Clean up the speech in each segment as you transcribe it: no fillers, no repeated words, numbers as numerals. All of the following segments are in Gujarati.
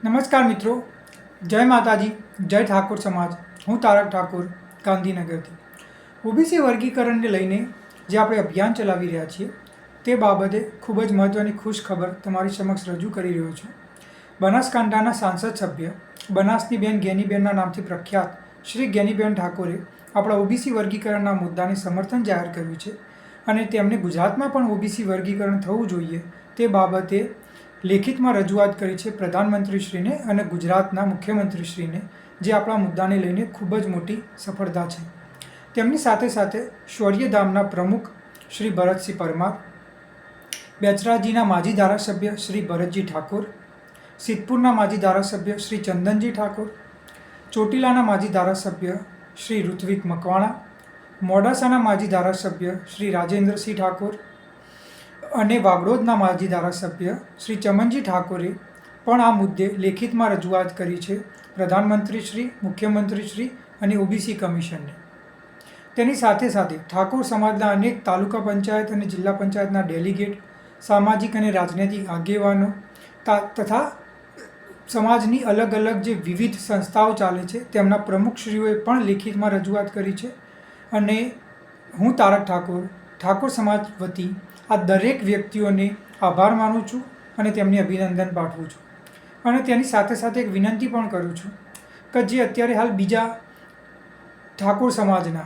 નમસ્કાર મિત્રો, જય માતાજી, જય ઠાકોર સમાજ. હું તારક ઠાકોર ગાંધીનગરથી. ઓબીસી વર્ગીકરણને લઈને જે આપણે અભિયાન ચલાવી રહ્યા છીએ તે બાબતે ખૂબ જ મહત્ત્વની ખુશ ખબર તમારી સમક્ષ રજૂ કરી રહ્યો છું. બનાસકાંઠાના સાંસદ સભ્ય બનાસનીબેન ગેનીબેનના નામથી પ્રખ્યાત શ્રી ગેનીબેન ઠાકોરે આપણા ઓબીસી વર્ગીકરણના મુદ્દાને સમર્થન જાહેર કર્યું છે અને તેમણે ગુજરાતમાં પણ ઓબીસી વર્ગીકરણ થવું જોઈએ તે બાબતે લેખિતમાં રજૂઆત કરી છે પ્રધાનમંત્રીશ્રીને અને ગુજરાતના મુખ્યમંત્રીશ્રીને, જે આપણા મુદ્દાને લઈને ખૂબ જ મોટી સફળતા છે. તેમની સાથે સાથે શૌર્યધામના પ્રમુખ શ્રી ભરતસિંહ પરમાર, બેચરાજીના માજી ધારાસભ્ય શ્રી ભરતજી ઠાકોર, સિદ્ધપુરના માજી ધારાસભ્ય શ્રી ચંદનજી ઠાકોર, ચોટીલાના માજી ધારાસભ્ય શ્રી ઋત્વિક મકવાણા, મોડાસાના માજી ધારાસભ્ય શ્રી રાજેન્દ્રસિંહ ઠાકોર અને વાગડોદના માજી ધારાસભ્ય શ્રી ચમનજી ઠાકોરે પણ આ મુદ્દે લેખિતમાં રજૂઆત કરી છે પ્રધાનમંત્રીશ્રી, મુખ્યમંત્રીશ્રી અને ઓબીસી કમિશનને. તેની સાથે સાથે ઠાકોર સમાજના અનેક તાલુકા પંચાયત અને જિલ્લા પંચાયતના ડેલિગેટ, સામાજિક અને રાજનૈતિક આગેવાનો તથા સમાજની અલગ અલગ જે વિવિધ સંસ્થાઓ ચાલે છે તેમના પ્રમુખશ્રીઓએ પણ લેખિતમાં રજૂઆત કરી છે. અને હું તારક ઠાકોર સમાજ વતી આ દરેક વ્યક્તિઓને આભાર માનું છું અને તેમને અભિનંદન પાઠવું છું. અને તેની સાથે સાથે એક વિનંતી પણ કરું છું કે જે અત્યારે હાલ બીજા ઠાકોર સમાજના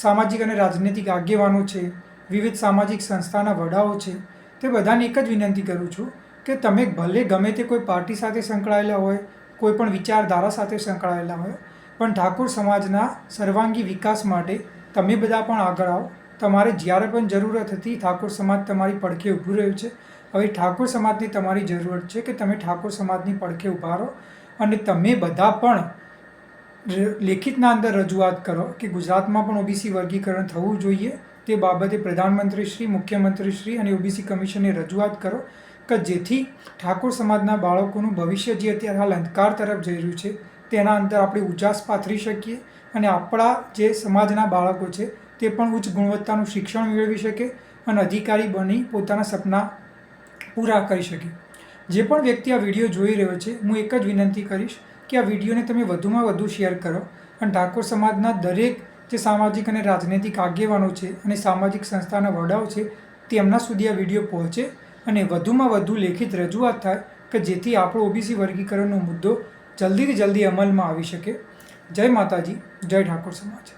સામાજિક અને રાજનૈતિક આગેવાનો છે, વિવિધ સામાજિક સંસ્થાના વડાઓ છે, તે બધાને એક જ વિનંતી કરું છું કે તમે ભલે ગમે તે કોઈ પાર્ટી સાથે સંકળાયેલા હોય, કોઈ પણ વિચારધારા સાથે સંકળાયેલા હોય, પણ ઠાકોર સમાજના સર્વાંગી વિકાસ માટે તમે બધા પણ આગળ આવો. તમારે જ્યારે પણ જરૂરત હતી ઠાકોર સમાજ તમારી પડખે ઊભું રહ્યું છે. હવે ઠાકોર સમાજની તમારી જરૂરત છે કે તમે ઠાકોર સમાજની પડખે ઊભા રહો અને તમે બધા પણ લેખિતના અંદર રજૂઆત કરો કે ગુજરાતમાં પણ ઓબીસી વર્ગીકરણ થવું જોઈએ. તે બાબતે પ્રધાનમંત્રીશ્રી, મુખ્યમંત્રીશ્રી અને ઓબીસી કમિશનને રજૂઆત કરો કે જેથી ઠાકોર સમાજના બાળકોનું ભવિષ્ય જે અત્યારે હાલ અંધકાર તરફ જઈ રહ્યું છે તેના અંદર આપણે ઉજાસ પાથરી શકીએ અને આપણા જે સમાજના બાળકો છે તે પણ ઉચ્ચ ગુણવત્તાનું શિક્ષણ મેળવી શકે અને અધિકારી બની પોતાના સપના પૂરા કરી શકે. જે પણ વ્યક્તિ આ વિડીયો જોઈ રહ્યો છે, હું એક જ વિનંતી કરીશ કે આ વિડીયોને તમે વધુમાં વધુ શેર કરો અને ઠાકોર સમાજના દરેક જે સામાજિક અને રાજનૈતિક આગેવાનો છે અને સામાજિક સંસ્થાના વડાઓ છે તેમના સુધી આ વિડીયો પહોંચે અને વધુમાં વધુ લેખિત રજૂઆત થાય કે જેથી આપણો ઓબીસી વર્ગીકરણનો મુદ્દો જલ્દીથી જલ્દી અમલમાં આવી શકે. જય માતાજી, જય ઠાકોર સમાજ.